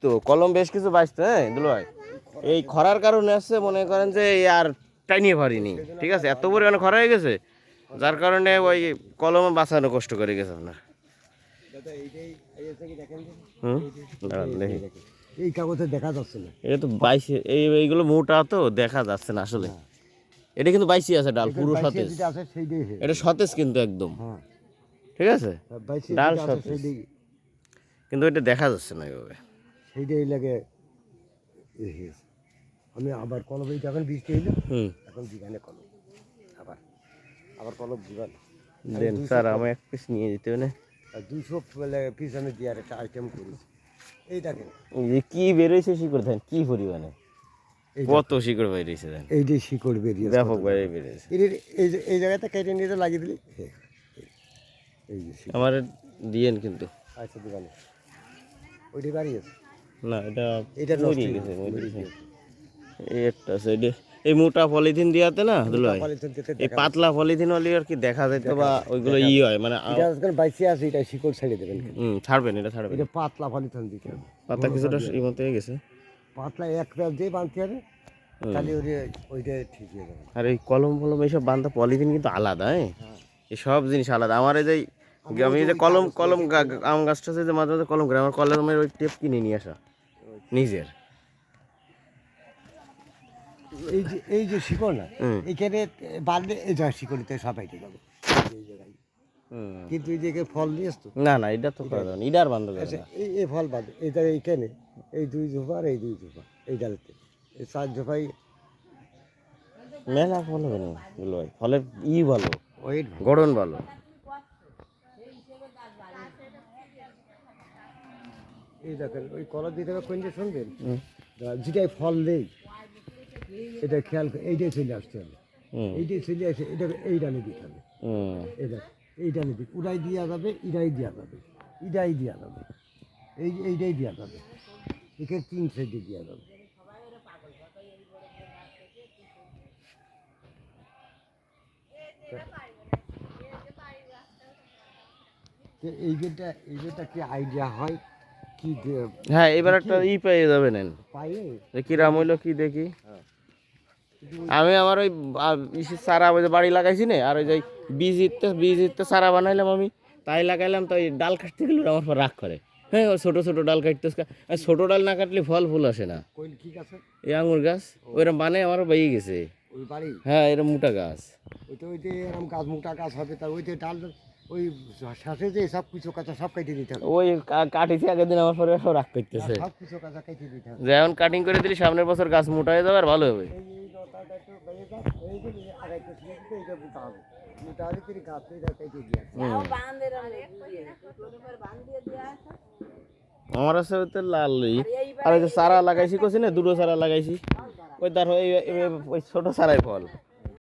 বাইসতো কলম বেশ কিছু বাইসতো, হ্যাঁ দুলো ভাই। এই খরার কারণে আসছে মনে করেন যে আর টাইনিয়ে পারিনি, ঠিক আছে, এত পরিমাণে খরা হয়ে গেছে যার কারণে ওই কলমে বাঁচানো কষ্ট করে গেছে আপনার। হুম, দাঁড়ান দেখি। এই কাগজে দেখা যাচ্ছে না, এটা তো বাইশে, এইগুলো মোটা তো দেখা যাচ্ছে না আসলে। এটা কিন্তু বাইশি আছে ডাল, পুরো সতেজ, এটা সতেজ কিন্তু একদম, ঠিক আছে, ডাল সতেজ, কিন্তু এটা দেখা যাচ্ছে না এইভাবে। সেইটাই লাগে। আমি আবার কলম এই যখন বৃষ্টি হইলো, এখন বিঘানে কলম, আবার আবার কলম বিঘানে দেন স্যার, আমি এক পিস নিয়ে যেতে হবে না। 200 পিস আমি দেওয়ার একটা আইটেম করেছি। এই দেখেন কি বেরোইছে শিকড়, দেন কি পরিমাণে, কত শিকড় বেরিয়েছে দেন, এই যে শিকড় বেরিয়েছে, ব্যাপক বাইরে বেরিয়েছে। এই জায়গাটা কেটে নিয়ে লাগিয়ে দিলি, এই যে আমার দিয়েন কিন্তু। আচ্ছা দোকানে ওইটি বাড়িয়েছে না, এটা এটা মরিয়ে গেছে, এই একটা আছে, এই মোটা পলিথিন দিয়াতে না দুলো ভাই, এই পাতলা পলিথিন হলে আর কি দেখা যেত বা ওইগুলো ই হয় মানে বাইসে আছে, এটা শিকড় ছেড়ে দেবেন। ছাড়বেন, এটা ছাড়বেন, এটা পাতলা পলিথিন দিতে হবে, পাতা কিছুটা এই মতো হয়ে গেছে, পাতলা এক প্যাচ দিয়ে বাঁধতে হবে, তাহলে ওইটা ঠিক হয়ে যাবে। আর এই কলম ফলম এইসব বান্ধা পলিথিন কিন্তু আলাদা, হ্যাঁ এই সব জিনিস আলাদা। আমার এই যে আমি এই যে কলম কলম আম গাছটা আছে যে মাঝে মাঝে কলম করে, আমার কলমের ওই টেপ কিনে নিয়ে আসা নিজের। এই যে শিকড় না, এখানে বাঁধলে এই জায়গায় শিকড়িতে সব হেঁটে যাবে এই জায়গায়, কিন্তু এই জায়গায় ফল দিয়েছ তো, না না, এটা তো করা যাবে না, ইডার বান্ধব। এই ফল বাঁধে এই জায়গায়, এইখানে এই 2 ঝোপা আর এই 2 ঝোপা, এই ডালতে এই 4 ঝোপাই মেলা ফল হবে না বলো ভাই, ফলের ভালো, ওয়েট গড়ন ভালো। এই দেখেন ওই কলার দিতে হবে কোনটা শুনবেন, যেটাই ফল দেই এটা খেয়াল করে এইটাই চলে আসতে হবে, এইটাই চলে আসে, এটা এই ডালে দিতে হবে, এটা এই ডালে দিতে, উড়াই দেওয়া যাবে, ইড়াই দেওয়া যাবে, ইড়াই দেওয়া যাবে, এইটাই দেওয়া যাবে, এখানে 3 সাইডে দেওয়া যাবে। এই যেটা কি আইডিয়া হয় কি, হ্যাঁ এবার একটা পেয়ে যাবেন পাইয়ে কি রাম হইলো কি দেখি। আমি আমার ওই চারা ওই যে বাড়ি লাগাইছি না, আর ওই যে বীজ ইতে চারা বানাইলাম আমি, তাই লাগাইলাম, তো ওই ডাল কাটতে গেলে আমার পর রাগ করে, হ্যাঁ ওই ছোটো ছোটো ডাল কাটতে, ছোট ডাল না কাটলে ফুল আসে না। এই আঙুর গাছ ওইরকম মানে আমার বেয়ে গেছে, হ্যাঁ এরকম মোটা গাছ, ওইটা এরকম গাছ মোটা গাছ হবে, তার ওইটা ডাল ওই শ্বাসে যে সব কিছু কাঁচা সব কেটে দিতে হবে, ওই কাটিছি আগের দিন, আমার পরে সব রাগ করতেছে, সব কিছু কাঁচা কেটে দিতে হবে, যেমন কাটিং করে দিলি সামনের বছর গাছ মোটা হয়ে যাবে আর ভালো হবে। আমার আছে ওই তো লাল, আর ওই যে চারা লাগাইছি কছি না, দুটো চারা লাগাইছি, ওই তার ওই ছোট চারাই ফল।